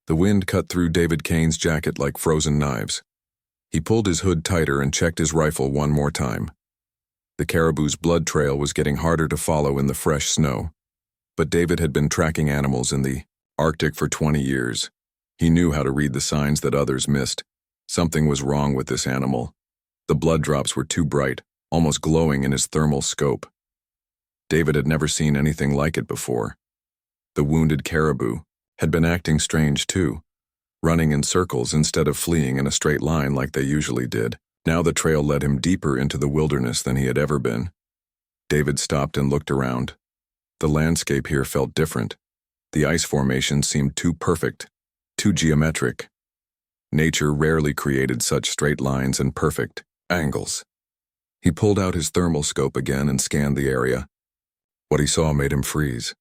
The wind cut through David Kane's jacket like frozen knives. He pulled his hood tighter and checked his rifle one more time. The caribou's blood trail was getting harder to follow in the fresh snow. But David had been tracking animals in the Arctic for 20 years. He knew how to read the signs that others missed. Something was wrong with this animal. The blood drops were too bright, almost glowing in his thermal scope. David had never seen anything like it before. The wounded caribou had been acting strange too, running in circles instead of fleeing in a straight line like they usually did. Now the trail led him deeper into the wilderness than he had ever been. David stopped and looked around. The landscape here felt different. The ice formation seemed too perfect, too geometric. Nature rarely created such straight lines and perfect angles. He pulled out his thermal scope again and scanned the area. What he saw made him freeze.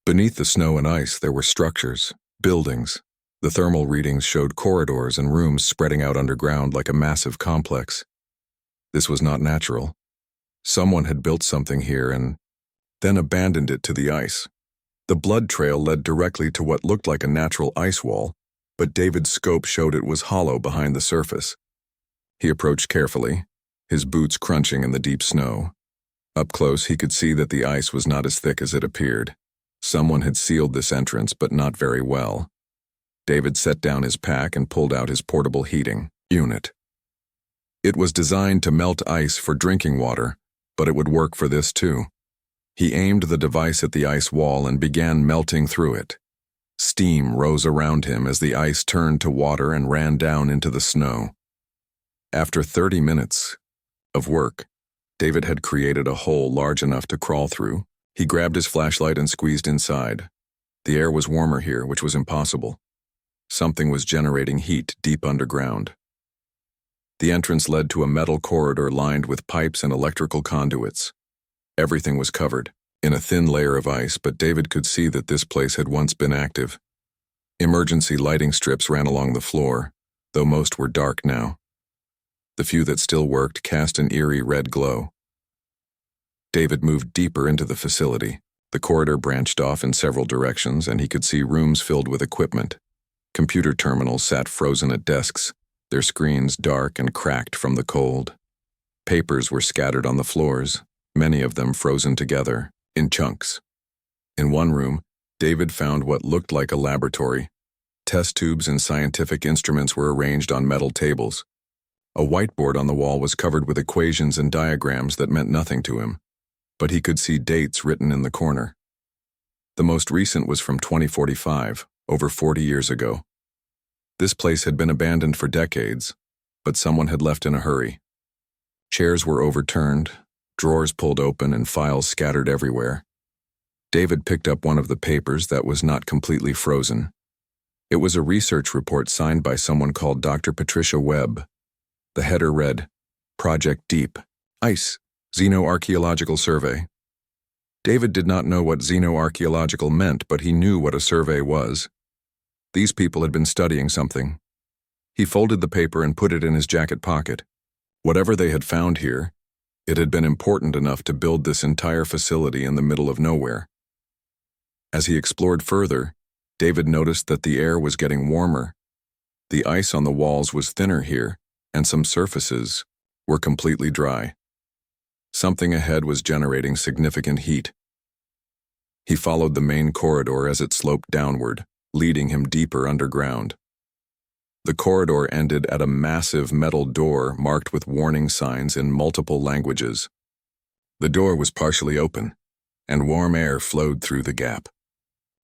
Beneath the snow and ice there were structures, buildings. The thermal readings showed corridors and rooms spreading out underground like a massive complex. This was not natural. Someone had built something here and then abandoned it to the ice. The blood trail led directly to what looked like a natural ice wall, but David's scope showed it was hollow behind the surface. He approached carefully, his boots crunching in the deep snow. Up close, he could see that the ice was not as thick as it appeared. Someone had sealed this entrance, but not very well. David set down his pack and pulled out his portable heating unit. It was designed to melt ice for drinking water, but it would work for this too. He aimed the device at the ice wall and began melting through it. Steam rose around him as the ice turned to water and ran down into the snow. After 30 minutes of work, David had created a hole large enough to crawl through. He grabbed his flashlight and squeezed inside. The air was warmer here, which was impossible. Something was generating heat deep underground. The entrance led to a metal corridor lined with pipes and electrical conduits. Everything was covered in a thin layer of ice, but David could see that this place had once been active. Emergency lighting strips ran along the floor, though most were dark now. The few that still worked cast an eerie red glow. David moved deeper into the facility. The corridor branched off in several directions, and he could see rooms filled with equipment. Computer terminals sat frozen at desks, their screens dark and cracked from the cold. Papers were scattered on the floors, many of them frozen together, in chunks. In one room, David found what looked like a laboratory. Test tubes and scientific instruments were arranged on metal tables. A whiteboard on the wall was covered with equations and diagrams that meant nothing to him, but he could see dates written in the corner. The most recent was from 2045, over 40 years ago. This place had been abandoned for decades, but someone had left in a hurry. Chairs were overturned, drawers pulled open, and files scattered everywhere. David picked up one of the papers that was not completely frozen. It was a research report signed by someone called Dr. Patricia Webb. The header read, Project Deep, Ice, Xenoarchaeological Survey. David did not know what xenoarchaeological meant, but he knew what a survey was. These people had been studying something. He folded the paper and put it in his jacket pocket. Whatever they had found here, it had been important enough to build this entire facility in the middle of nowhere. As he explored further, David noticed that the air was getting warmer. The ice on the walls was thinner here, and some surfaces were completely dry. Something ahead was generating significant heat. He followed the main corridor as it sloped downward, leading him deeper underground. The corridor ended at a massive metal door marked with warning signs in multiple languages. The door was partially open, and warm air flowed through the gap.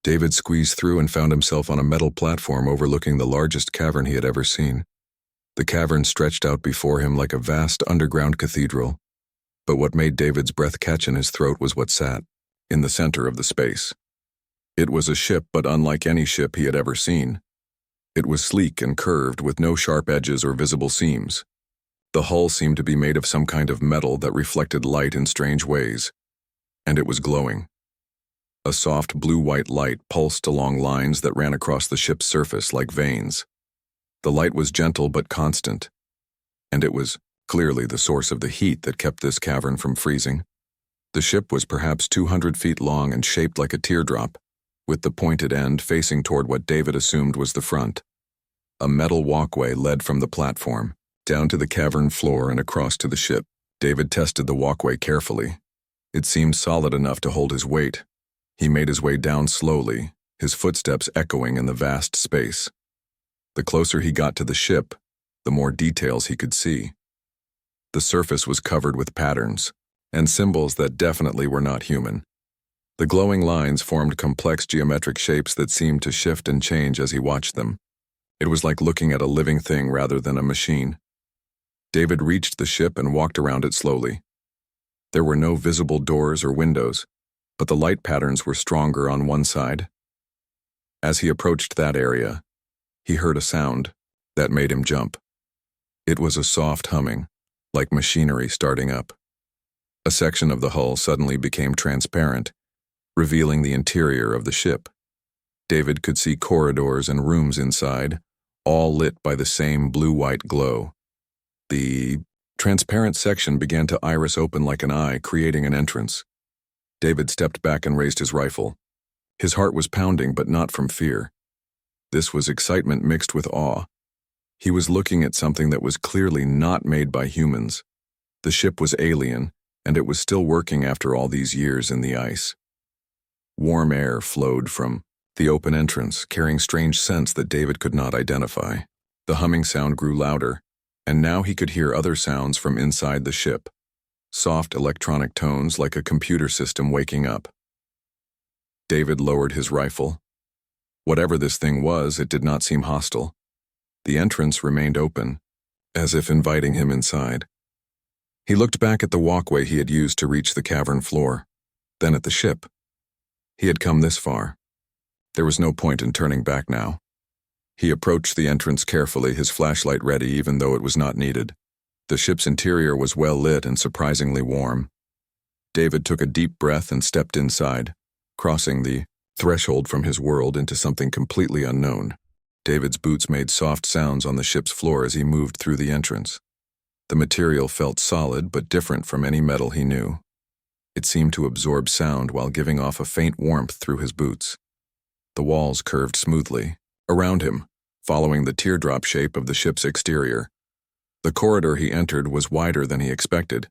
David squeezed through and found himself on a metal platform overlooking the largest cavern he had ever seen. The cavern stretched out before him like a vast underground cathedral, but what made David's breath catch in his throat was what sat in the center of the space. It was a ship, but unlike any ship he had ever seen. It was sleek and curved with no sharp edges or visible seams. The hull seemed to be made of some kind of metal that reflected light in strange ways, and it was glowing. A soft blue-white light pulsed along lines that ran across the ship's surface like veins. The light was gentle but constant, and it was clearly the source of the heat that kept this cavern from freezing. The ship was perhaps 200 feet long and shaped like a teardrop, with the pointed end facing toward what David assumed was the front. A metal walkway led from the platform, down to the cavern floor and across to the ship. David tested the walkway carefully. It seemed solid enough to hold his weight. He made his way down slowly, his footsteps echoing in the vast space. The closer he got to the ship, the more details he could see. The surface was covered with patterns, and symbols that definitely were not human. The glowing lines formed complex geometric shapes that seemed to shift and change as he watched them. It was like looking at a living thing rather than a machine. David reached the ship and walked around it slowly. There were no visible doors or windows, but the light patterns were stronger on one side. As he approached that area, he heard a sound that made him jump. It was a soft humming, like machinery starting up. A section of the hull suddenly became transparent, revealing the interior of the ship. David could see corridors and rooms inside, all lit by the same blue-white glow. The transparent section began to iris open like an eye, creating an entrance. David stepped back and raised his rifle. His heart was pounding, but not from fear. This was excitement mixed with awe. He was looking at something that was clearly not made by humans. The ship was alien, and it was still working after all these years in the ice. Warm air flowed from the open entrance, carrying strange scents that David could not identify. The humming sound grew louder, and now he could hear other sounds from inside the ship. Soft electronic tones like a computer system waking up. David lowered his rifle. Whatever this thing was, it did not seem hostile. The entrance remained open, as if inviting him inside. He looked back at the walkway he had used to reach the cavern floor, then at the ship. He had come this far. There was no point in turning back now. He approached the entrance carefully, his flashlight ready even though it was not needed. The ship's interior was well lit and surprisingly warm. David took a deep breath and stepped inside, crossing the threshold from his world into something completely unknown. David's boots made soft sounds on the ship's floor as he moved through the entrance. The material felt solid but different from any metal he knew. It seemed to absorb sound while giving off a faint warmth through his boots. The walls curved smoothly around him, following the teardrop shape of the ship's exterior. The corridor he entered was wider than he expected,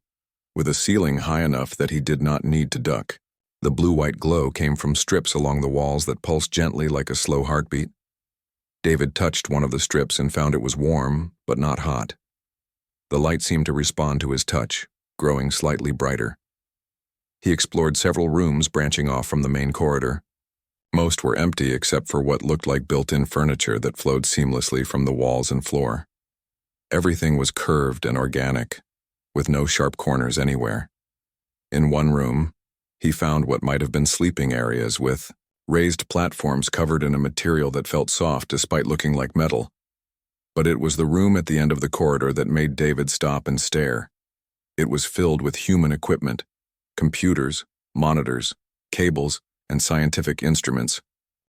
with a ceiling high enough that he did not need to duck. The blue-white glow came from strips along the walls that pulsed gently like a slow heartbeat. David touched one of the strips and found it was warm, but not hot. The light seemed to respond to his touch, growing slightly brighter. He explored several rooms branching off from the main corridor. Most were empty except for what looked like built-in furniture that flowed seamlessly from the walls and floor. Everything was curved and organic, with no sharp corners anywhere. In one room, he found what might have been sleeping areas with raised platforms covered in a material that felt soft despite looking like metal. But it was the room at the end of the corridor that made David stop and stare. It was filled with human equipment, computers, monitors, cables, and scientific instruments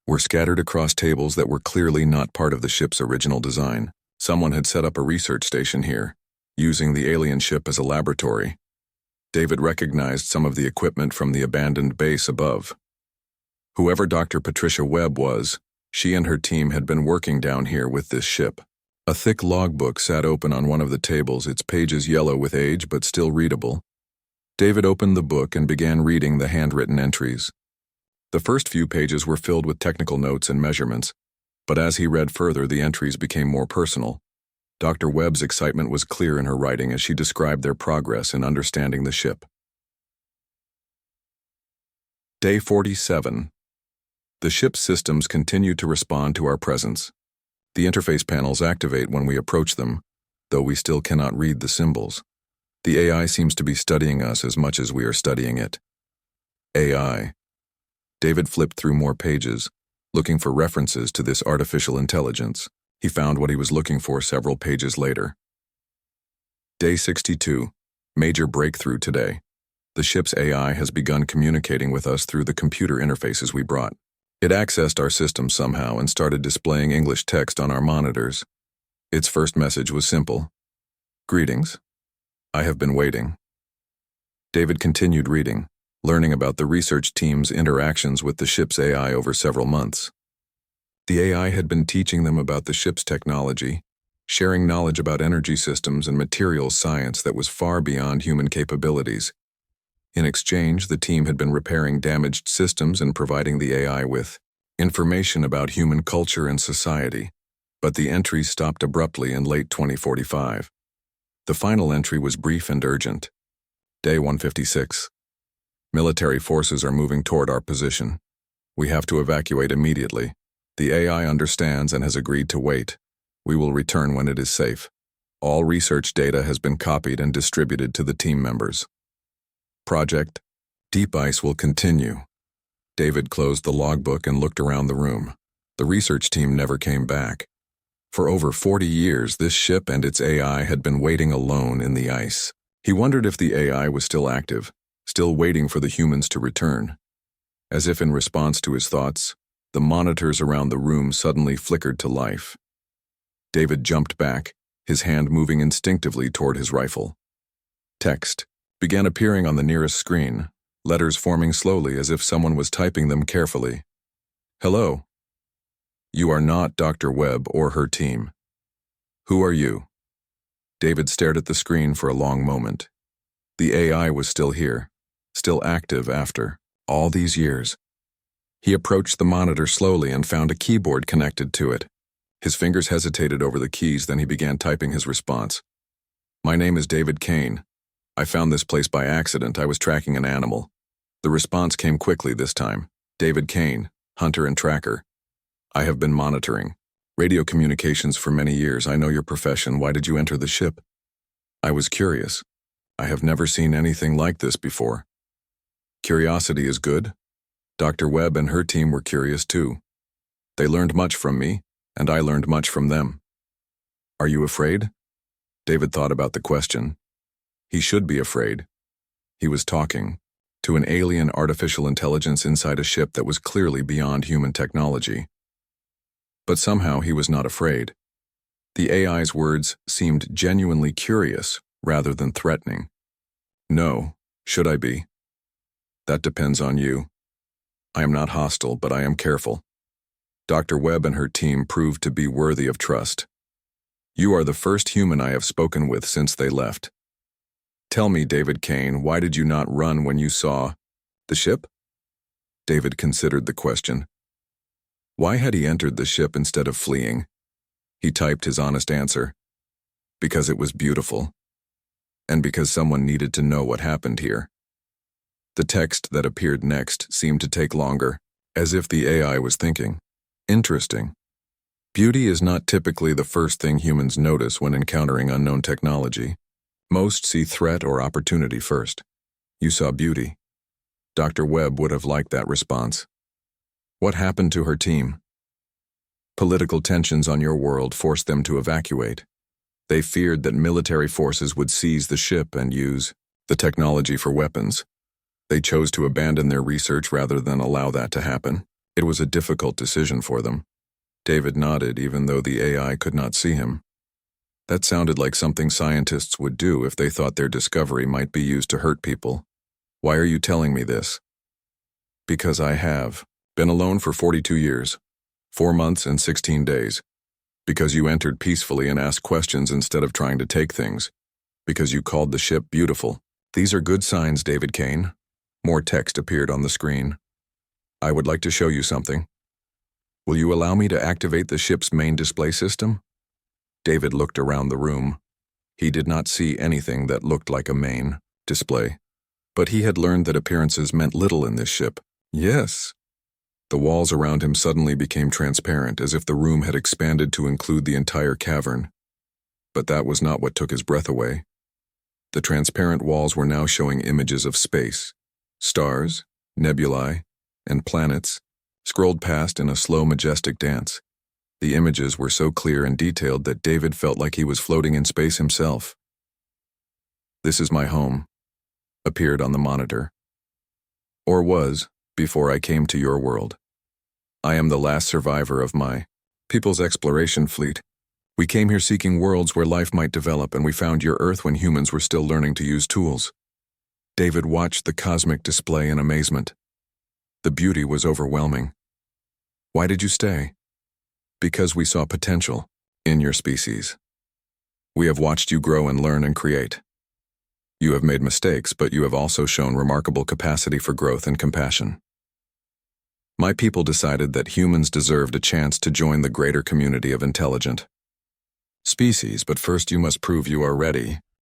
were scattered across tables that were clearly not part of the ship's original design. Someone had set up a research station here, using the alien ship as a laboratory. David recognized some of the equipment from the abandoned base above. Whoever Dr. Patricia Webb was, she and her team had been working down here with this ship. A thick logbook sat open on one of the tables, its pages yellow with age but still readable. David opened the book and began reading the handwritten entries. The first few pages were filled with technical notes and measurements, but as he read further, the entries became more personal. Dr. Webb's excitement was clear in her writing as she described their progress in understanding the ship. Day 47. The ship's systems continue to respond to our presence. The interface panels activate when we approach them, though we still cannot read the symbols. The AI seems to be studying us as much as we are studying it. AI. David flipped through more pages, looking for references to this artificial intelligence. He found what he was looking for several pages later. Day 62. Major breakthrough today. The ship's AI has begun communicating with us through the computer interfaces we brought. It accessed our system somehow and started displaying English text on our monitors. Its first message was simple. Greetings. I have been waiting. David continued reading, learning about the research team's interactions with the ship's AI over several months. The AI had been teaching them about the ship's technology, sharing knowledge about energy systems and materials science that was far beyond human capabilities. In exchange, the team had been repairing damaged systems and providing the AI with information about human culture and society. But the entries stopped abruptly in late 2045. The final entry was brief and urgent. Day 156. Military forces are moving toward our position. We have to evacuate immediately. The AI understands and has agreed to wait. We will return when it is safe. All research data has been copied and distributed to the team members. Project Deep Ice will continue. David closed the logbook and looked around the room. The research team never came back. For over 40 years, this ship and its AI had been waiting alone in the ice. He wondered if the AI was still active, still waiting for the humans to return. As if in response to his thoughts, the monitors around the room suddenly flickered to life. David jumped back, his hand moving instinctively toward his rifle. Text began appearing on the nearest screen, letters forming slowly as if someone was typing them carefully. Hello. You are not Dr. Webb or her team. Who are you? David stared at the screen for a long moment. The AI was still here, still active after all these years. He approached the monitor slowly and found a keyboard connected to it. His fingers hesitated over the keys, then he began typing his response. My name is David Kane. I found this place by accident. I was tracking an animal. The response came quickly this time. David Kane, hunter and tracker. I have been monitoring radio communications for many years. I know your profession. Why did you enter the ship? I was curious. I have never seen anything like this before. Curiosity is good. Dr. Webb and her team were curious too. They learned much from me, and I learned much from them. Are you afraid? David thought about the question. He should be afraid. He was talking to an alien artificial intelligence inside a ship that was clearly beyond human technology. But somehow he was not afraid. The AI's words seemed genuinely curious rather than threatening. No, should I be? That depends on you. I am not hostile, but I am careful. Dr. Webb and her team proved to be worthy of trust. You are the first human I have spoken with since they left. Tell me, David Kane, why did you not run when you saw the ship? David considered the question. Why had he entered the ship instead of fleeing? He typed his honest answer. Because it was beautiful. And because someone needed to know what happened here. The text that appeared next seemed to take longer, as if the AI was thinking. Interesting. Beauty is not typically the first thing humans notice when encountering unknown technology. Most see threat or opportunity first. You saw beauty. Dr. Webb would have liked that response. What happened to her team? Political tensions on your world forced them to evacuate. They feared that military forces would seize the ship and use the technology for weapons. They chose to abandon their research rather than allow that to happen. It was a difficult decision for them. David nodded even though the AI could not see him. That sounded like something scientists would do if they thought their discovery might be used to hurt people. Why are you telling me this? Because I have been alone for 42 years, 4 months and 16 days. Because you entered peacefully and asked questions instead of trying to take things. Because you called the ship beautiful. These are good signs, David Kane. More text appeared on the screen. I would like to show you something. Will you allow me to activate the ship's main display system? David looked around the room. He did not see anything that looked like a main display. But he had learned that appearances meant little in this ship. Yes. The walls around him suddenly became transparent, as if the room had expanded to include the entire cavern. But that was not what took his breath away. The transparent walls were now showing images of space. Stars, nebulae, and planets scrolled past in a slow, majestic dance. The images were so clear and detailed that David felt like he was floating in space himself. This is my home, appeared on the monitor. Or was, before I came to your world. I am the last survivor of my people's exploration fleet. We came here seeking worlds where life might develop, and we found your Earth when humans were still learning to use tools. David watched the cosmic display in amazement. The beauty was overwhelming. Why did you stay? Because we saw potential in your species. We have watched you grow and learn and create. You have made mistakes, but you have also shown remarkable capacity for growth and compassion. My people decided that humans deserved a chance to join the greater community of intelligent species, but first you must prove you are ready.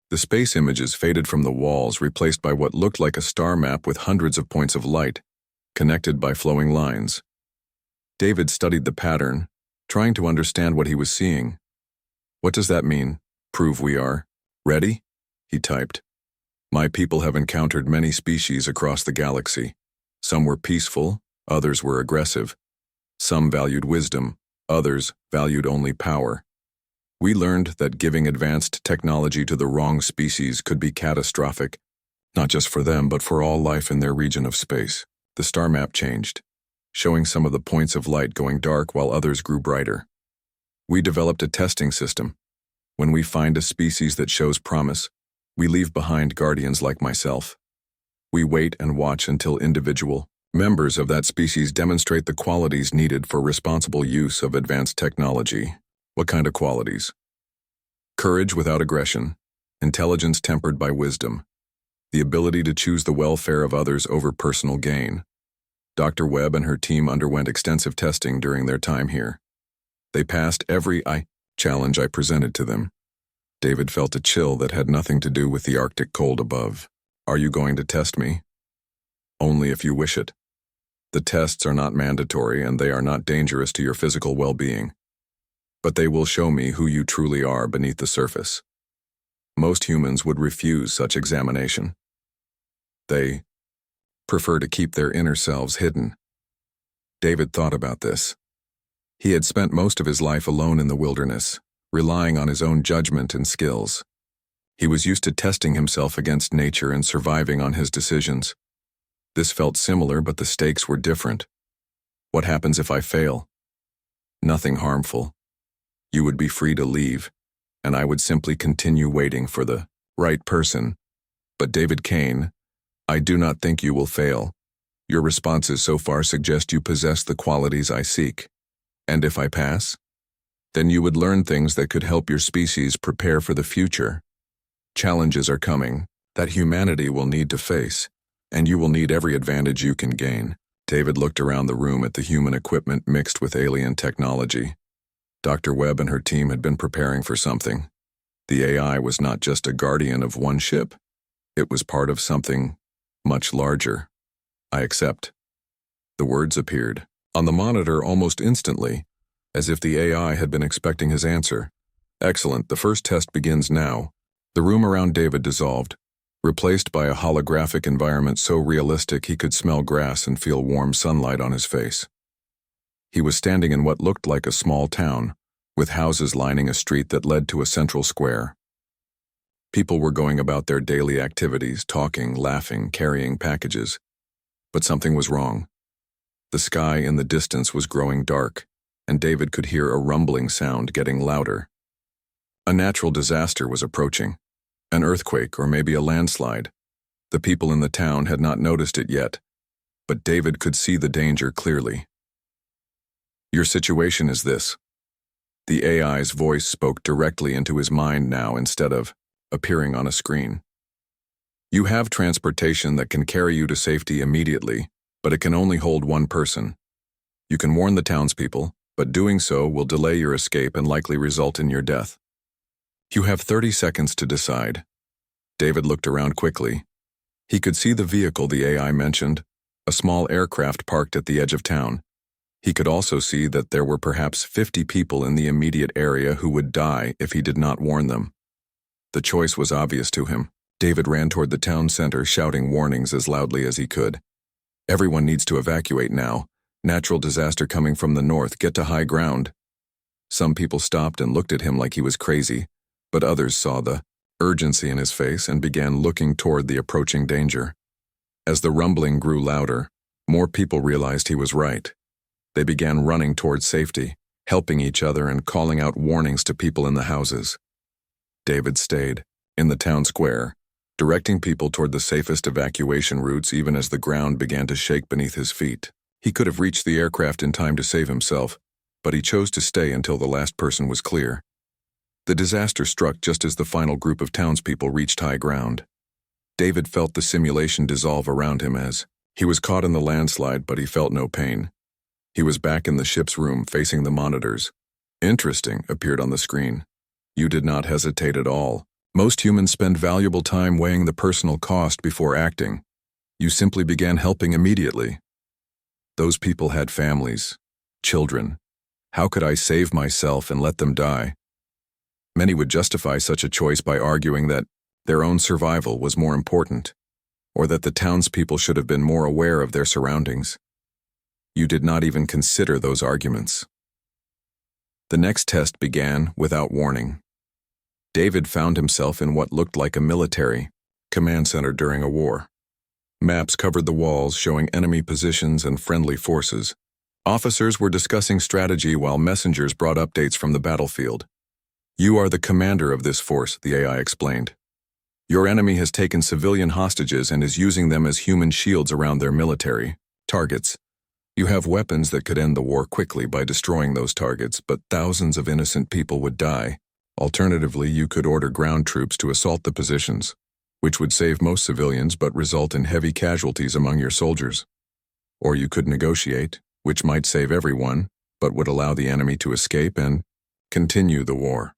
The space images faded from the walls, replaced by what looked like a star map with hundreds of points of light, connected by flowing lines. David studied the pattern, trying to understand what he was seeing. What does that mean? Prove we are ready? He typed. My people have encountered many species across the galaxy. Some were peaceful, others were aggressive. Some valued wisdom, others valued only power. We learned that giving advanced technology to the wrong species could be catastrophic, not just for them, but for all life in their region of space. The star map changed, showing some of the points of light going dark while others grew brighter. We developed a testing system. When we find a species that shows promise, we leave behind guardians like myself. We wait and watch until individual members of that species demonstrate the qualities needed for responsible use of advanced technology. What kind of qualities? Courage without aggression, intelligence tempered by wisdom, the ability to choose the welfare of others over personal gain. Dr. Webb and her team underwent extensive testing during their time here. They passed every challenge I presented to them. David felt a chill that had nothing to do with the Arctic cold above. Are you going to test me? Only if you wish it. The tests are not mandatory and they are not dangerous to your physical well-being. But they will show me who you truly are beneath the surface. Most humans would refuse such examination. They prefer to keep their inner selves hidden. David thought about this. He had spent most of his life alone in the wilderness, relying on his own judgment and skills. He was used to testing himself against nature and surviving on his decisions. This felt similar, but the stakes were different. What happens if I fail? Nothing harmful. You would be free to leave, and I would simply continue waiting for the right person. But David Kane, I do not think you will fail. Your responses so far suggest you possess the qualities I seek. And if I pass? Then you would learn things that could help your species prepare for the future. Challenges are coming that humanity will need to face, and you will need every advantage you can gain. David looked around the room at the human equipment mixed with alien technology. Dr. Webb and her team had been preparing for something. The AI was not just a guardian of one ship. It was part of something much larger. I accept. The words appeared on the monitor almost instantly, as if the AI had been expecting his answer. Excellent, the first test begins now. The room around David dissolved, replaced by a holographic environment so realistic he could smell grass and feel warm sunlight on his face. He was standing in what looked like a small town, with houses lining a street that led to a central square. People were going about their daily activities, talking, laughing, carrying packages. But something was wrong. The sky in the distance was growing dark, and David could hear a rumbling sound getting louder. A natural disaster was approaching. An earthquake or maybe a landslide. The people in the town had not noticed it yet, but David could see the danger clearly. Your situation is this. The AI's voice spoke directly into his mind now instead of appearing on a screen. You have transportation that can carry you to safety immediately, but it can only hold one person. You can warn the townspeople, but doing so will delay your escape and likely result in your death. You have 30 seconds to decide. David looked around quickly. He could see the vehicle the AI mentioned, a small aircraft parked at the edge of town. He could also see that there were perhaps 50 people in the immediate area who would die if he did not warn them. The choice was obvious to him. David ran toward the town center, shouting warnings as loudly as he could. Everyone needs to evacuate now. Natural disaster coming from the north. Get to high ground. Some people stopped and looked at him like he was crazy, but others saw the urgency in his face and began looking toward the approaching danger. As the rumbling grew louder, more people realized he was right. They began running towards safety, helping each other and calling out warnings to people in the houses. David stayed, in the town square, directing people toward the safest evacuation routes even as the ground began to shake beneath his feet. He could have reached the aircraft in time to save himself, but he chose to stay until the last person was clear. The disaster struck just as the final group of townspeople reached high ground. David felt the simulation dissolve around him as he was caught in the landslide, but he felt no pain. He was back in the ship's room facing the monitors. "Interesting," appeared on the screen. "You did not hesitate at all. Most humans spend valuable time weighing the personal cost before acting. You simply began helping immediately. Those people had families, children. How could I save myself and let them die?" Many would justify such a choice by arguing that their own survival was more important, or that the townspeople should have been more aware of their surroundings. You did not even consider those arguments. The next test began without warning. David found himself in what looked like a military command center during a war. Maps covered the walls showing enemy positions and friendly forces. Officers were discussing strategy while messengers brought updates from the battlefield. "You are the commander of this force," the AI explained. "Your enemy has taken civilian hostages and is using them as human shields around their military targets. You have weapons that could end the war quickly by destroying those targets, but thousands of innocent people would die. Alternatively, you could order ground troops to assault the positions, which would save most civilians but result in heavy casualties among your soldiers. Or you could negotiate, which might save everyone, but would allow the enemy to escape and continue the war."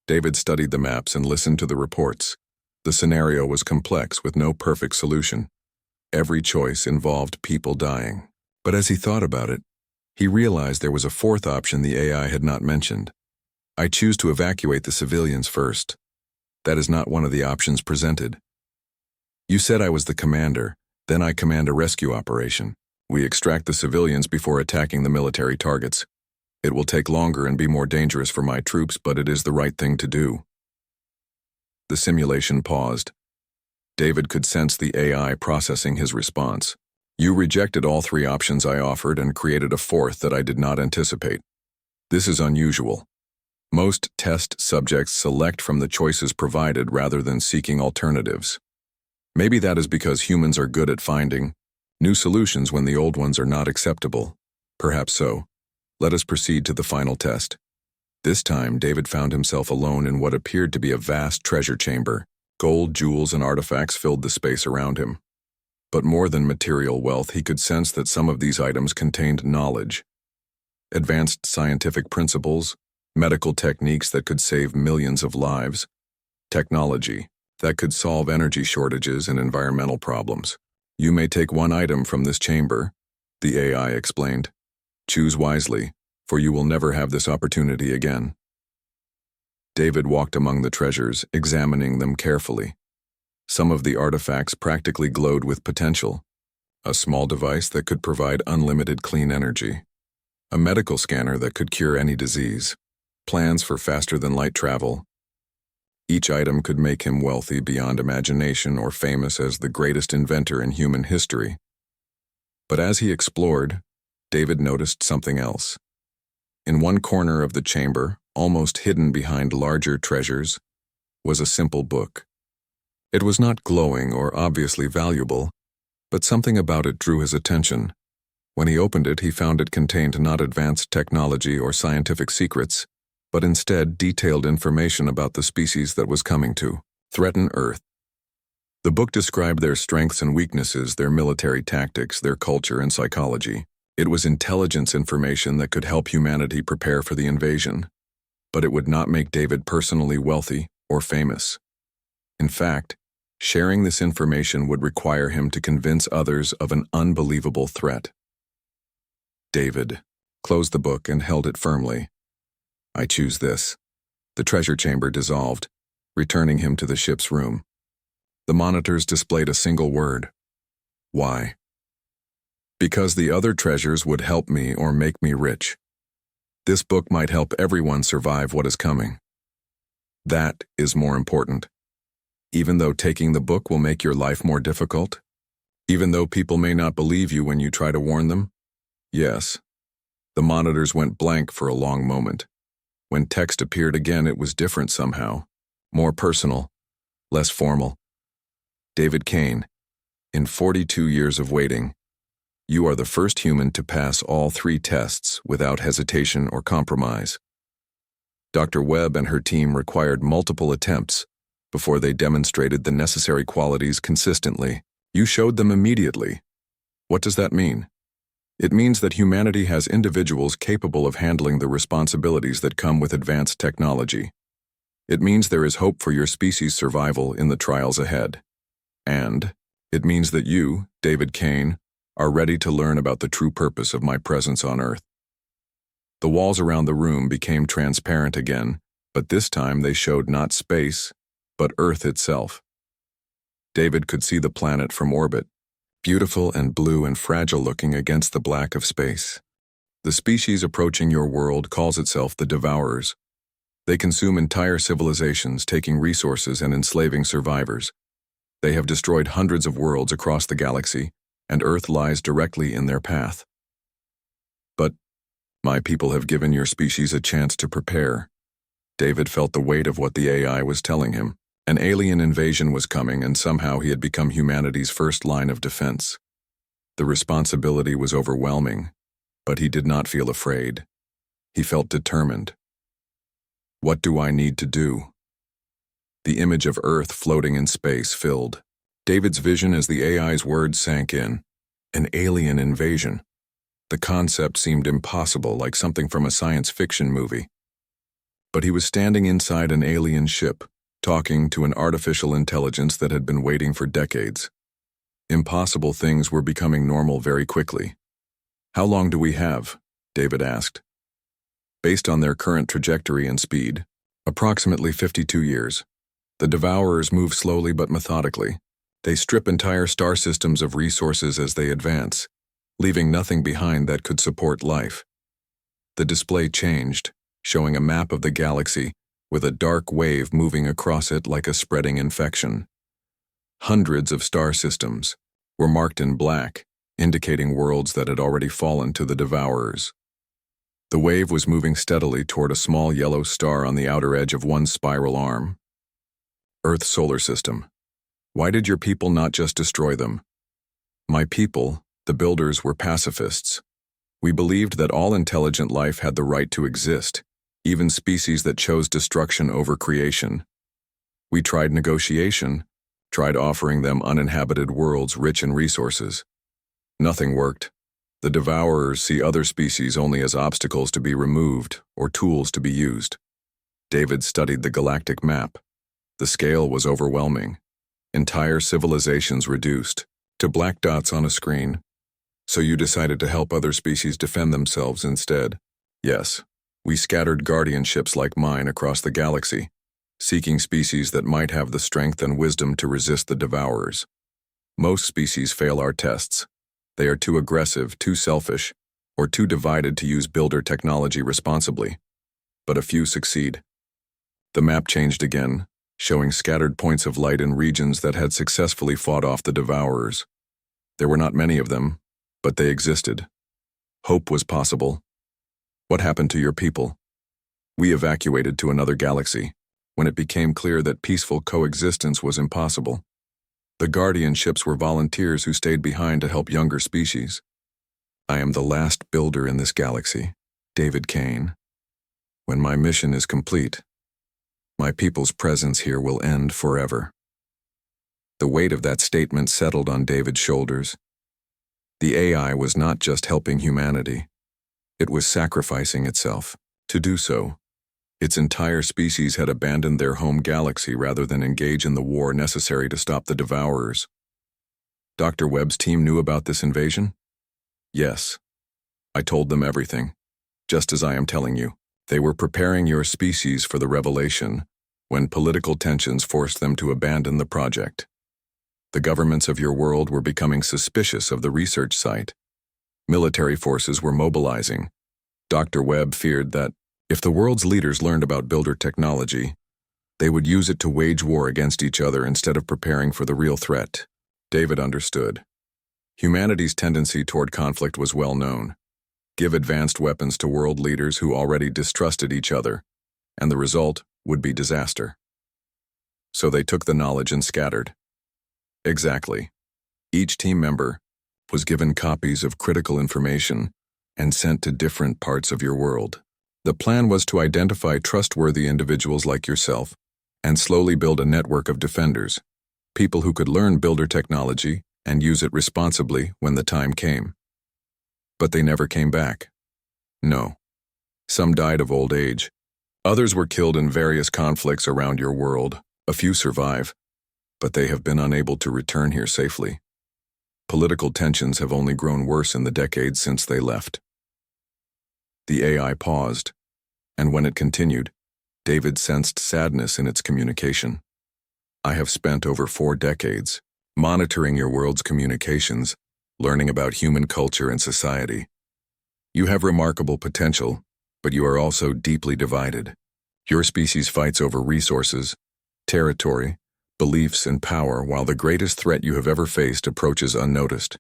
David studied the maps and listened to the reports. The scenario was complex with no perfect solution. Every choice involved people dying. But as he thought about it, he realized there was a fourth option the AI had not mentioned. "I choose to evacuate the civilians first. That is not one of the options presented. You said I was the commander, then I command a rescue operation. We extract the civilians before attacking the military targets. It will take longer and be more dangerous for my troops, but it is the right thing to do." The simulation paused. David could sense the AI processing his response. "You rejected all three options I offered and created a fourth that I did not anticipate. This is unusual. Most test subjects select from the choices provided rather than seeking alternatives. Maybe that is because humans are good at finding new solutions when the old ones are not acceptable. Perhaps so. Let us proceed to the final test." This time, David found himself alone in what appeared to be a vast treasure chamber. Gold, jewels, and artifacts filled the space around him. But more than material wealth, he could sense that some of these items contained knowledge. Advanced scientific principles, medical techniques that could save millions of lives, technology that could solve energy shortages and environmental problems. "You may take one item from this chamber," the AI explained. "Choose wisely, for you will never have this opportunity again." David walked among the treasures, examining them carefully. Some of the artifacts practically glowed with potential. A small device that could provide unlimited clean energy. A medical scanner that could cure any disease. Plans for faster-than-light travel. Each item could make him wealthy beyond imagination or famous as the greatest inventor in human history. But as he explored, David noticed something else. In one corner of the chamber, almost hidden behind larger treasures, was a simple book. It was not glowing or obviously valuable, but something about it drew his attention. When he opened it, he found it contained not advanced technology or scientific secrets, but instead detailed information about the species that was coming to threaten Earth. The book described their strengths and weaknesses, their military tactics, their culture and psychology. It was intelligence information that could help humanity prepare for the invasion, but it would not make David personally wealthy or famous. In fact, sharing this information would require him to convince others of an unbelievable threat. David closed the book and held it firmly. "I choose this." The treasure chamber dissolved, returning him to the ship's room. The monitors displayed a single word. "Why?" "Because the other treasures would help me or make me rich. This book might help everyone survive what is coming. That is more important. Even though taking the book will make your life more difficult? Even though people may not believe you when you try to warn them? Yes." The monitors went blank for a long moment. When text appeared again, it was different somehow. More personal, less formal. David Kane, in 42 years of waiting, you are the first human to pass all 3 tests without hesitation or compromise. Dr. Webb and her team required multiple attempts before they demonstrated the necessary qualities consistently. You showed them immediately. What does that mean? It means that humanity has individuals capable of handling the responsibilities that come with advanced technology. It means there is hope for your species' survival in the trials ahead. And it means that you, David Kane, are ready to learn about the true purpose of my presence on Earth. The walls around the room became transparent again, but this time they showed not space, but Earth itself. David could see the planet from orbit, beautiful and blue and fragile looking against the black of space. The species approaching your world calls itself the Devourers. They consume entire civilizations, taking resources and enslaving survivors. They have destroyed hundreds of worlds across the galaxy, and Earth lies directly in their path. But my people have given your species a chance to prepare. David felt the weight of what the AI was telling him. An alien invasion was coming, and somehow he had become humanity's first line of defense. The responsibility was overwhelming, but he did not feel afraid. He felt determined. What do I need to do? The image of Earth floating in space filled David's vision as the AI's words sank in. An alien invasion. The concept seemed impossible, like something from a science fiction movie. But he was standing inside an alien ship, talking to an artificial intelligence that had been waiting for decades. Impossible things were becoming normal very quickly. How long do we have? David asked. Based on their current trajectory and speed, approximately 52 years. The Devourers move slowly but methodically. They strip entire star systems of resources as they advance, leaving nothing behind that could support life. The display changed, showing a map of the galaxy with a dark wave moving across it like a spreading infection. Hundreds of star systems were marked in black, indicating worlds that had already fallen to the Devourers. The wave was moving steadily toward a small yellow star on the outer edge of one spiral arm. Earth's solar system. Why did your people not just destroy them? My people, the builders, were pacifists. We believed that all intelligent life had the right to exist, even species that chose destruction over creation. We tried negotiation, tried offering them uninhabited worlds rich in resources. Nothing worked. The Devourers see other species only as obstacles to be removed or tools to be used. David studied the galactic map. The scale was overwhelming. Entire civilizations reduced to black dots on a screen. So you decided to help other species defend themselves instead? Yes. We scattered guardian ships like mine across the galaxy, seeking species that might have the strength and wisdom to resist the Devourers. Most species fail our tests. They are too aggressive, too selfish, or too divided to use builder technology responsibly. But a few succeed. The map changed again, showing scattered points of light in regions that had successfully fought off the Devourers. There were not many of them, but they existed. Hope was possible. What happened to your people? We evacuated to another galaxy when it became clear that peaceful coexistence was impossible. The guardian ships were volunteers who stayed behind to help younger species. I am the last builder in this galaxy, David Kane. When my mission is complete, my people's presence here will end forever. The weight of that statement settled on David's shoulders. The AI was not just helping humanity. It was sacrificing itself. To do so, its entire species had abandoned their home galaxy rather than engage in the war necessary to stop the Devourers. Dr. Webb's team knew about this invasion? Yes. I told them everything, just as I am telling you. They were preparing your species for the revelation when political tensions forced them to abandon the project. The governments of your world were becoming suspicious of the research site. Military forces were mobilizing. Dr. Webb feared that if the world's leaders learned about builder technology, they would use it to wage war against each other instead of preparing for the real threat. David understood. Humanity's tendency toward conflict was well known. Give advanced weapons to world leaders who already distrusted each other, and the result would be disaster. So they took the knowledge and scattered. Exactly. Each team member was given copies of critical information and sent to different parts of your world. The plan was to identify trustworthy individuals like yourself and slowly build a network of defenders, people who could learn builder technology and use it responsibly when the time came. But they never came back. No. Some died of old age. Others were killed in various conflicts around your world. A few survive, but they have been unable to return here safely. Political tensions have only grown worse in the decades since they left. The AI paused, and when it continued, David sensed sadness in its communication. I have spent over 4 decades monitoring your world's communications, learning about human culture and society. You have remarkable potential, but you are also deeply divided. Your species fights over resources, territory, beliefs, and power, while the greatest threat you have ever faced approaches unnoticed.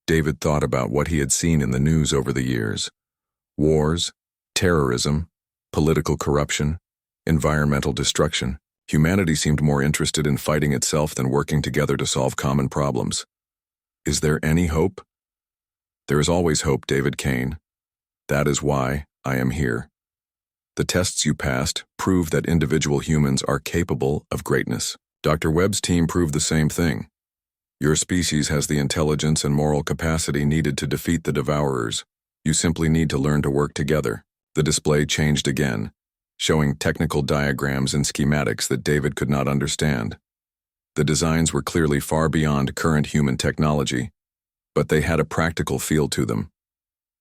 David thought about what he had seen in the news over the years. Wars, terrorism, political corruption, environmental destruction. Humanity seemed more interested in fighting itself than working together to solve common problems. Is there any hope? There is always hope, David Kane. That is why I am here. The tests you passed prove that individual humans are capable of greatness. Dr. Webb's team proved the same thing. Your species has the intelligence and moral capacity needed to defeat the Devourers. You simply need to learn to work together. The display changed again, showing technical diagrams and schematics that David could not understand. The designs were clearly far beyond current human technology, but they had a practical feel to them.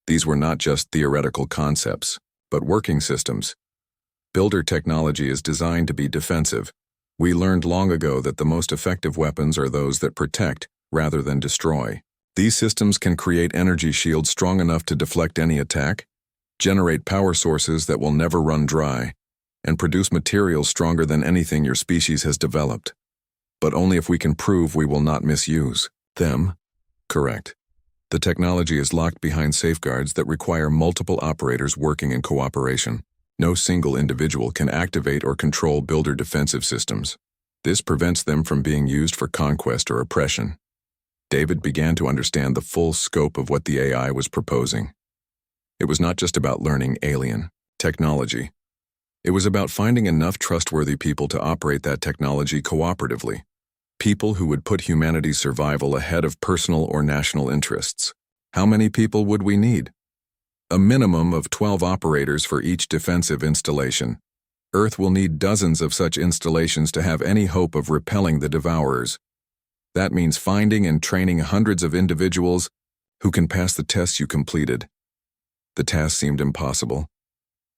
These were not just theoretical concepts, but working systems. Builder technology is designed to be defensive. We learned long ago that the most effective weapons are those that protect rather than destroy. These systems can create energy shields strong enough to deflect any attack, generate power sources that will never run dry, and produce materials stronger than anything your species has developed. But only if we can prove we will not misuse them. Correct. The technology is locked behind safeguards that require multiple operators working in cooperation. No single individual can activate or control builder defensive systems. This prevents them from being used for conquest or oppression. David began to understand the full scope of what the AI was proposing. It was not just about learning alien technology. It was about finding enough trustworthy people to operate that technology cooperatively. People who would put humanity's survival ahead of personal or national interests. How many people would we need? A minimum of 12 operators for each defensive installation. Earth will need dozens of such installations to have any hope of repelling the Devourers. That means finding and training hundreds of individuals who can pass the tests you completed. The task seemed impossible.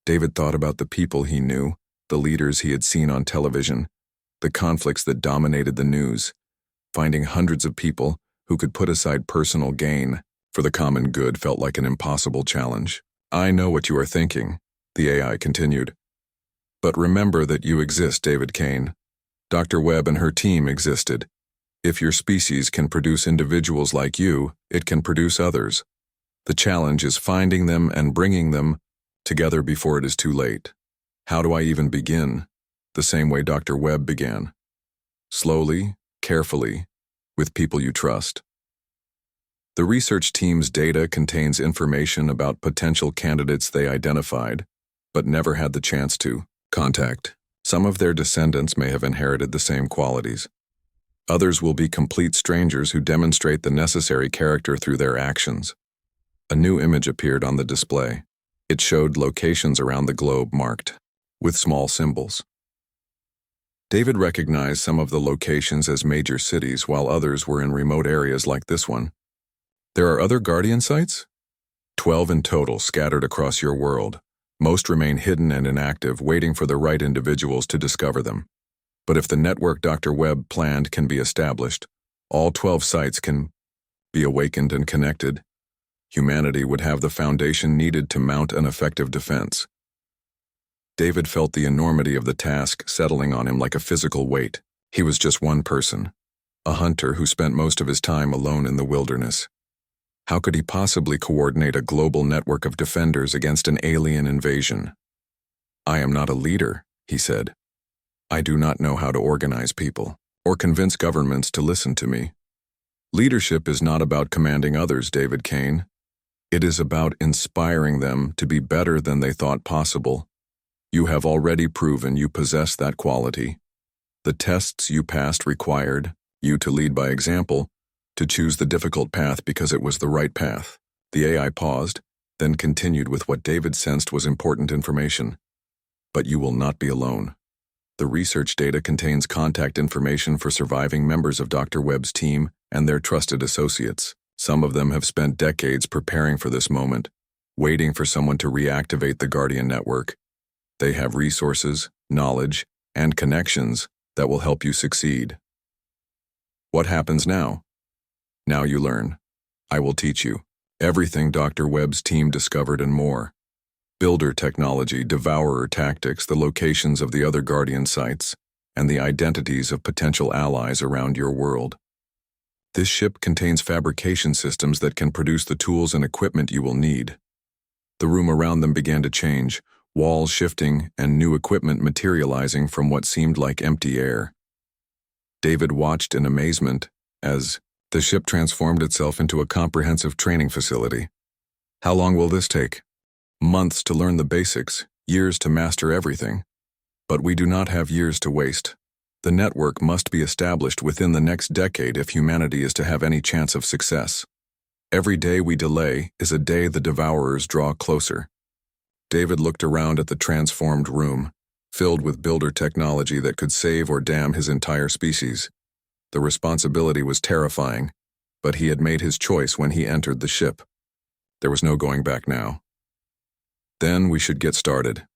David thought about the people he knew, the leaders he had seen on television, the conflicts that dominated the news. Finding hundreds of people who could put aside personal gain for the common good felt like an impossible challenge. I know what you are thinking, the AI continued. But remember that you exist, David Kane. Dr. Webb and her team existed. If your species can produce individuals like you, it can produce others. The challenge is finding them and bringing them together before it is too late. How do I even begin? The same way Dr. Webb began. Slowly, carefully, with people you trust. The research team's data contains information about potential candidates they identified, but never had the chance to contact. Some of their descendants may have inherited the same qualities. Others will be complete strangers who demonstrate the necessary character through their actions. A new image appeared on the display. It showed locations around the globe marked with small symbols. David recognized some of the locations as major cities, while others were in remote areas like this one. There are other Guardian sites? 12 in total scattered across your world. Most remain hidden and inactive, waiting for the right individuals to discover them. But if the network Dr. Webb planned can be established, all 12 sites can be awakened and connected. Humanity would have the foundation needed to mount an effective defense. David felt the enormity of the task settling on him like a physical weight. He was just one person, a hunter who spent most of his time alone in the wilderness. How could he possibly coordinate a global network of defenders against an alien invasion? I am not a leader, he said. I do not know how to organize people. or convince governments to listen to me. Leadership is not about commanding others, David Kane. It is about inspiring them to be better than they thought possible. You have already proven you possess that quality. The tests you passed required you to lead by example, to choose the difficult path because it was the right path. The AI paused, then continued with what David sensed was important information. But you will not be alone. The research data contains contact information for surviving members of Dr. Webb's team and their trusted associates. Some of them have spent decades preparing for this moment, waiting for someone to reactivate the Guardian network. They have resources, knowledge, and connections that will help you succeed. What happens now? Now you learn. I will teach you everything Dr. Webb's team discovered and more. Builder technology, devourer tactics, the locations of the other Guardian sites, and the identities of potential allies around your world. This ship contains fabrication systems that can produce the tools and equipment you will need. The room around them began to change, walls shifting and new equipment materializing from what seemed like empty air. David watched in amazement as the ship transformed itself into a comprehensive training facility. How long will this take? Months to learn the basics, years to master everything. But we do not have years to waste. The network must be established within the next decade if humanity is to have any chance of success. Every day we delay is a day the devourers draw closer. David looked around at the transformed room, filled with builder technology that could save or damn his entire species. The responsibility was terrifying, but he had made his choice when he entered the ship. There was no going back now. Then we should get started.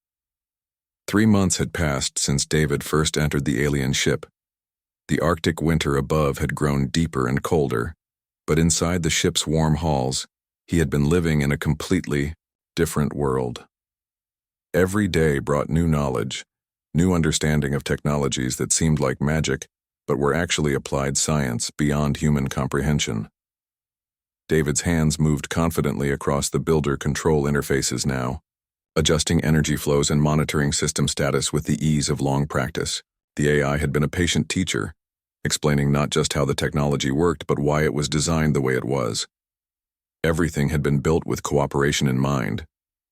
3 months had passed since David first entered the alien ship. The Arctic winter above had grown deeper and colder, but inside the ship's warm halls, he had been living in a completely different world. Every day brought new knowledge, new understanding of technologies that seemed like magic, but were actually applied science beyond human comprehension. David's hands moved confidently across the builder control interfaces now, adjusting energy flows and monitoring system status with the ease of long practice. The AI had been a patient teacher, explaining not just how the technology worked, but why it was designed the way it was. Everything had been built with cooperation in mind,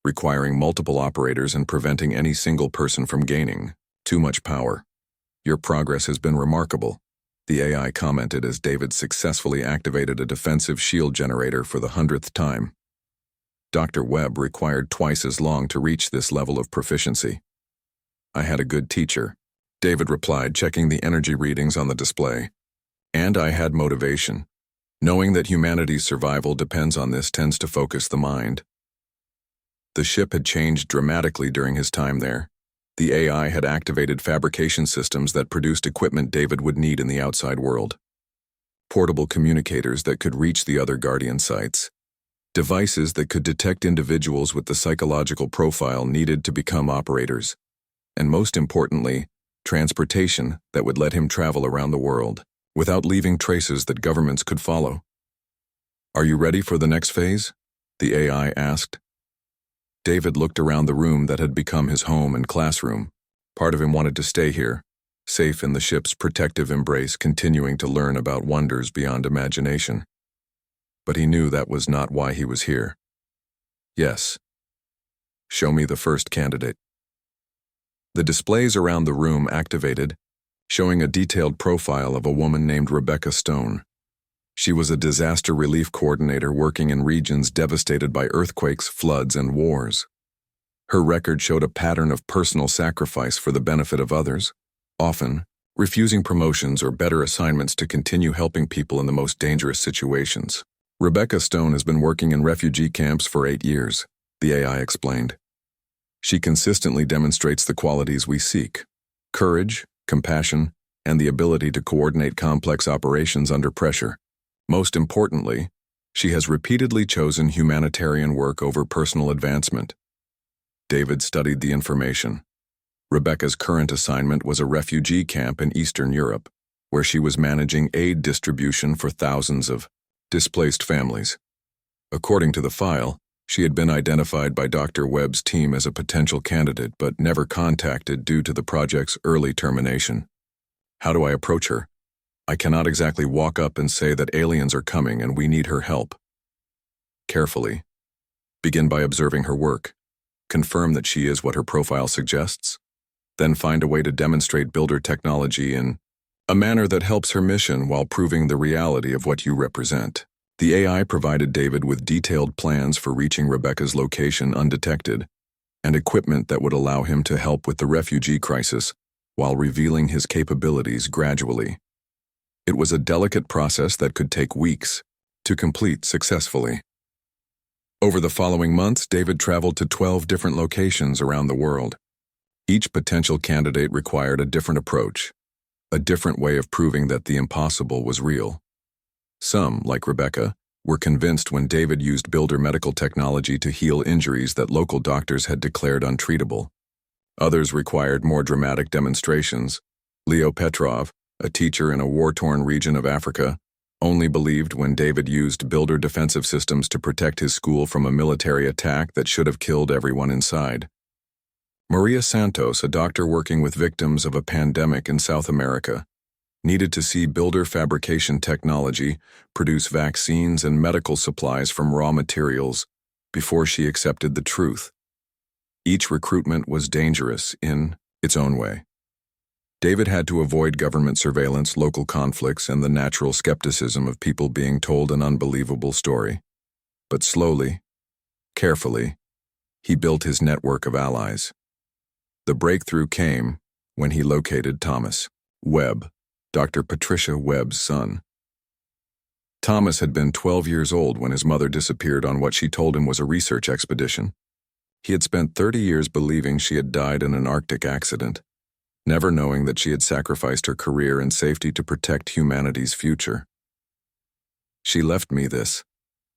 requiring multiple operators and preventing any single person from gaining too much power. Your progress has been remarkable, the AI commented as David successfully activated a defensive shield generator for the 100th time. Dr. Webb required twice as long to reach this level of proficiency. I had a good teacher, David replied, checking the energy readings on the display. And I had motivation. Knowing that humanity's survival depends on this tends to focus the mind. The ship had changed dramatically during his time there. The AI had activated fabrication systems that produced equipment David would need in the outside world. Portable communicators that could reach the other Guardian sites. Devices that could detect individuals with the psychological profile needed to become operators. And most importantly, transportation that would let him travel around the world, without leaving traces that governments could follow. Are you ready for the next phase? The AI asked. David looked around the room that had become his home and classroom. Part of him wanted to stay here, safe in the ship's protective embrace, continuing to learn about wonders beyond imagination. But he knew that was not why he was here. Yes. Show me the first candidate. The displays around the room activated, showing a detailed profile of a woman named Rebecca Stone. She was a disaster relief coordinator working in regions devastated by earthquakes, floods, and wars. Her record showed a pattern of personal sacrifice for the benefit of others, often refusing promotions or better assignments to continue helping people in the most dangerous situations. Rebecca Stone has been working in refugee camps for 8 years, the AI explained. She consistently demonstrates the qualities we seek: courage, compassion, and the ability to coordinate complex operations under pressure. Most importantly, she has repeatedly chosen humanitarian work over personal advancement. David studied the information. Rebecca's current assignment was a refugee camp in Eastern Europe, where she was managing aid distribution for thousands of displaced families. According to the file, she had been identified by Dr. Webb's team as a potential candidate but never contacted due to the project's early termination. How do I approach her? I cannot exactly walk up and say that aliens are coming and we need her help. Carefully. Begin by observing her work. Confirm that she is what her profile suggests. Then find a way to demonstrate builder technology in a manner that helps her mission while proving the reality of what you represent. The AI provided David with detailed plans for reaching Rebecca's location undetected and equipment that would allow him to help with the refugee crisis while revealing his capabilities gradually. It was a delicate process that could take weeks to complete successfully. Over the following months, David traveled to 12 different locations around the world. Each potential candidate required a different approach, a different way of proving that the impossible was real. Some, like Rebecca, were convinced when David used builder medical technology to heal injuries that local doctors had declared untreatable. Others required more dramatic demonstrations. Leo Petrov, a teacher in a war-torn region of Africa, only believed when David used builder defensive systems to protect his school from a military attack that should have killed everyone inside. Maria Santos, a doctor working with victims of a pandemic in South America, needed to see builder fabrication technology produce vaccines and medical supplies from raw materials before she accepted the truth. Each recruitment was dangerous in its own way. David had to avoid government surveillance, local conflicts, and the natural skepticism of people being told an unbelievable story. But slowly, carefully, he built his network of allies. The breakthrough came when he located Thomas Webb, Dr. Patricia Webb's son. Thomas had been 12 years old when his mother disappeared on what she told him was a research expedition. He had spent 30 years believing she had died in an Arctic accident, never knowing that she had sacrificed her career and safety to protect humanity's future. "She left me this,"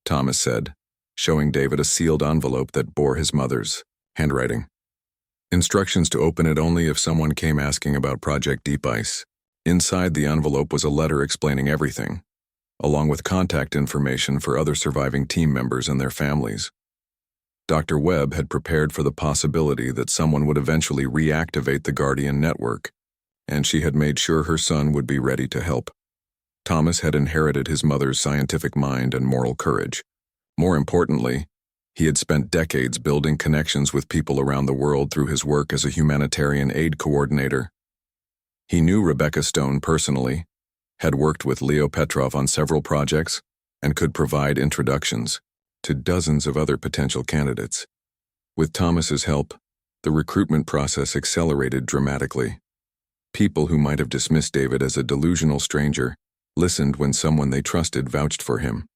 Thomas said, showing David a sealed envelope that bore his mother's handwriting. Instructions to open it only if someone came asking about Project Deep Ice. Inside the envelope was a letter explaining everything, along with contact information for other surviving team members and their families. Dr. Webb had prepared for the possibility that someone would eventually reactivate the Guardian network, and she had made sure her son would be ready to help. Thomas had inherited his mother's scientific mind and moral courage. More importantly, he had spent decades building connections with people around the world through his work as a humanitarian aid coordinator. He knew Rebecca Stone personally, had worked with Leo Petrov on several projects, and could provide introductions to dozens of other potential candidates. With Thomas's help, the recruitment process accelerated dramatically. People who might have dismissed David as a delusional stranger listened when someone they trusted vouched for him.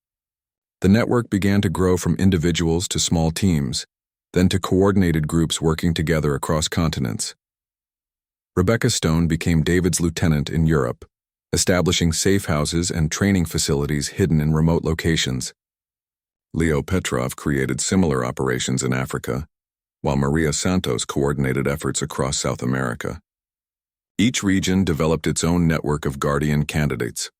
The network began to grow from individuals to small teams, then to coordinated groups working together across continents. Rebecca Stone became David's lieutenant in Europe, establishing safe houses and training facilities hidden in remote locations. Leo Petrov created similar operations in Africa, while Maria Santos coordinated efforts across South America. Each region developed its own network of Guardian candidates,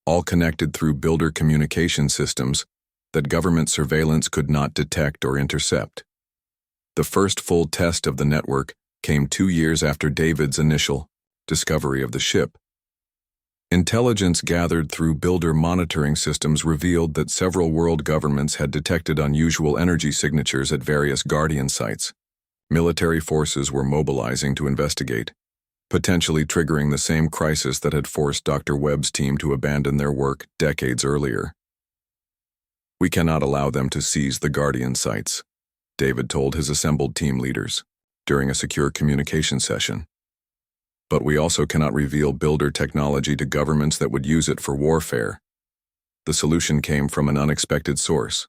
all connected through builder communication systems that government surveillance could not detect or intercept. The first full test of the network came 2 years after David's initial discovery of the ship. Intelligence gathered through builder monitoring systems revealed that several world governments had detected unusual energy signatures at various Guardian sites. Military forces were mobilizing to investigate, potentially triggering the same crisis that had forced Dr. Webb's team to abandon their work decades earlier. "We cannot allow them to seize the Guardian sites," David told his assembled team leaders during a secure communication session. "But we also cannot reveal builder technology to governments that would use it for warfare." The solution came from an unexpected source.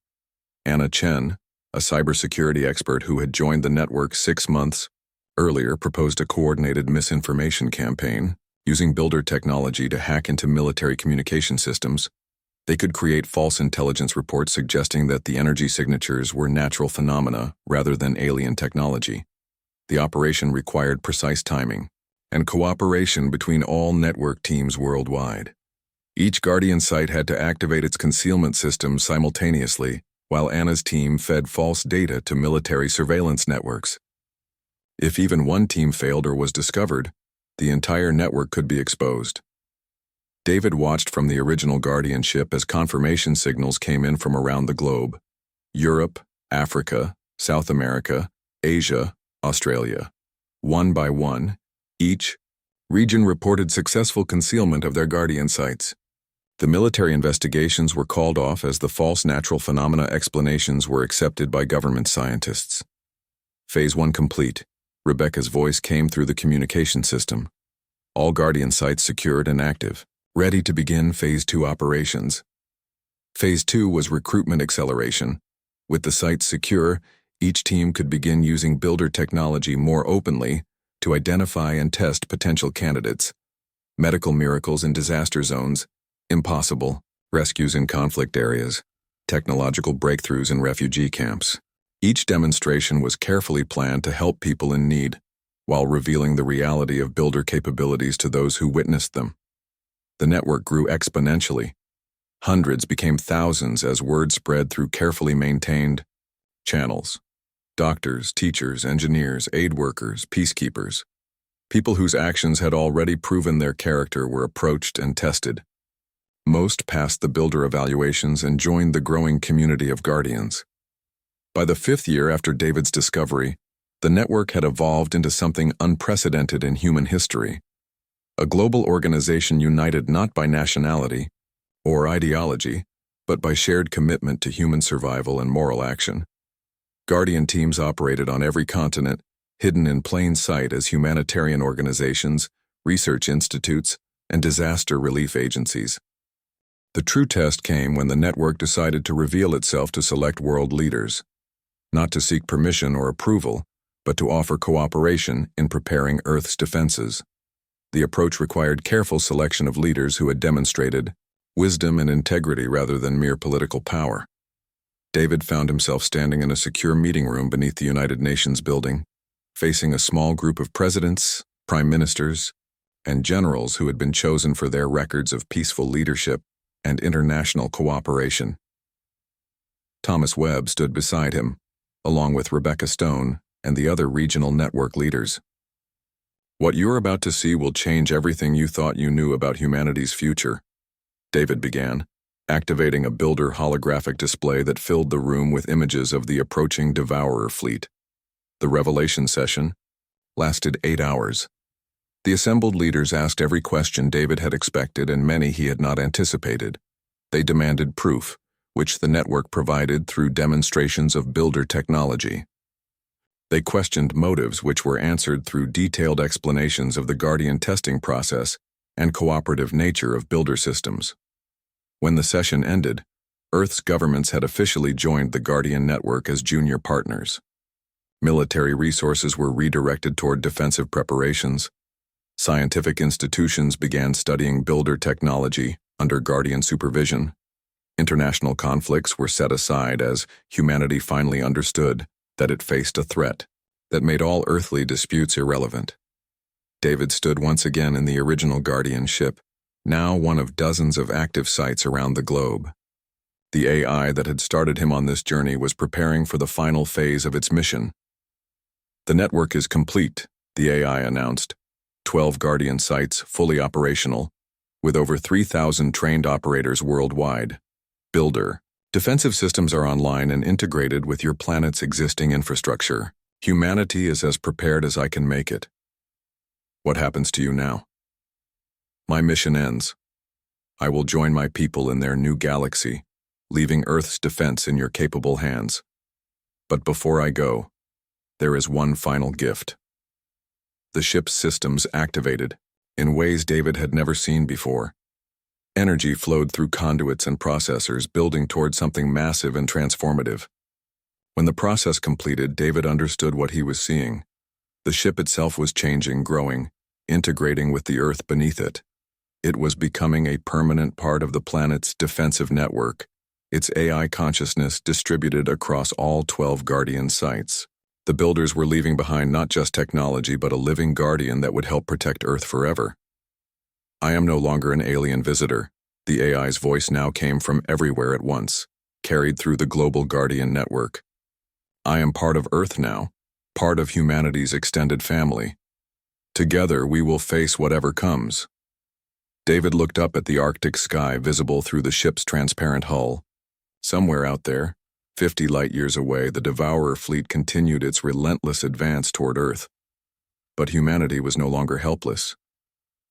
Anna Chen, a cybersecurity expert who had joined the network 6 months earlier, proposed a coordinated misinformation campaign using builder technology to hack into military communication systems. They could create false intelligence reports suggesting that the energy signatures were natural phenomena rather than alien technology. The operation required precise timing and cooperation between all network teams worldwide. Each Guardian site had to activate its concealment systems simultaneously, while Anna's team fed false data to military surveillance networks. If even one team failed or was discovered, the entire network could be exposed. David watched from the original Guardian ship as confirmation signals came in from around the globe: Europe, Africa, South America, Asia, Australia. One by one, each region reported successful concealment of their Guardian sites. The military investigations were called off as the false natural phenomena explanations were accepted by government scientists. Phase 1 complete. Rebecca's voice came through the communication system. All Guardian sites secured and active, ready to begin Phase 2 operations. Phase 2 was recruitment acceleration. With the sites secure, each team could begin using builder technology more openly to identify and test potential candidates. Medical miracles in disaster zones, impossible, rescues in conflict areas, technological breakthroughs in refugee camps. Each demonstration was carefully planned to help people in need, while revealing the reality of builder capabilities to those who witnessed them. The network grew exponentially. Hundreds became thousands as word spread through carefully maintained channels. Doctors, teachers, engineers, aid workers, peacekeepers. People whose actions had already proven their character were approached and tested. Most passed the builder evaluations and joined the growing community of Guardians. By the 5th year after David's discovery, the network had evolved into something unprecedented in human history. A global organization united not by nationality or ideology, but by shared commitment to human survival and moral action. Guardian teams operated on every continent, hidden in plain sight as humanitarian organizations, research institutes, and disaster relief agencies. The true test came when the network decided to reveal itself to select world leaders, not to seek permission or approval, but to offer cooperation in preparing Earth's defenses. The approach required careful selection of leaders who had demonstrated wisdom and integrity rather than mere political power. David found himself standing in a secure meeting room beneath the United Nations building, facing a small group of presidents, prime ministers, and generals who had been chosen for their records of peaceful leadership and international cooperation. Thomas Webb stood beside him, along with Rebecca Stone and the other regional network leaders. "What you're about to see will change everything you thought you knew about humanity's future," David began, activating a builder holographic display that filled the room with images of the approaching Devourer fleet. The revelation session lasted 8 hours. The assembled leaders asked every question David had expected and many he had not anticipated. They demanded proof, which the network provided through demonstrations of builder technology. They questioned motives, which were answered through detailed explanations of the Guardian testing process and cooperative nature of builder systems. When the session ended, Earth's governments had officially joined the Guardian network as junior partners. Military resources were redirected toward defensive preparations. Scientific institutions began studying builder technology under Guardian supervision. International conflicts were set aside as humanity finally understood that it faced a threat that made all earthly disputes irrelevant. David stood once again in the original Guardian ship, now one of dozens of active sites around the globe. The AI that had started him on this journey was preparing for the final phase of its mission. "The network is complete," the AI announced. 12 Guardian sites fully operational, with over 3,000 trained operators worldwide. Builder. Defensive systems are online and integrated with your planet's existing infrastructure. Humanity is as prepared as I can make it. What happens to you now? My mission ends. I will join my people in their new galaxy, leaving Earth's defense in your capable hands. But before I go, there is one final gift. The ship's systems activated in ways David had never seen before. Energy flowed through conduits and processors, building toward something massive and transformative. When the process completed, David understood what he was seeing. The ship itself was changing, growing, integrating with the Earth beneath it. It was becoming a permanent part of the planet's defensive network, its AI consciousness distributed across all 12 Guardian sites. The builders were leaving behind not just technology, but a living guardian that would help protect Earth forever. I am no longer an alien visitor. The AI's voice now came from everywhere at once, carried through the global Guardian network. I am part of Earth now, part of humanity's extended family. Together we will face whatever comes. David looked up at the Arctic sky visible through the ship's transparent hull. Somewhere out there, 50 light-years away, the Devourer fleet continued its relentless advance toward Earth. But humanity was no longer helpless.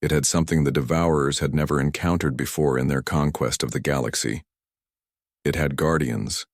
It had something the Devourers had never encountered before in their conquest of the galaxy. It had guardians,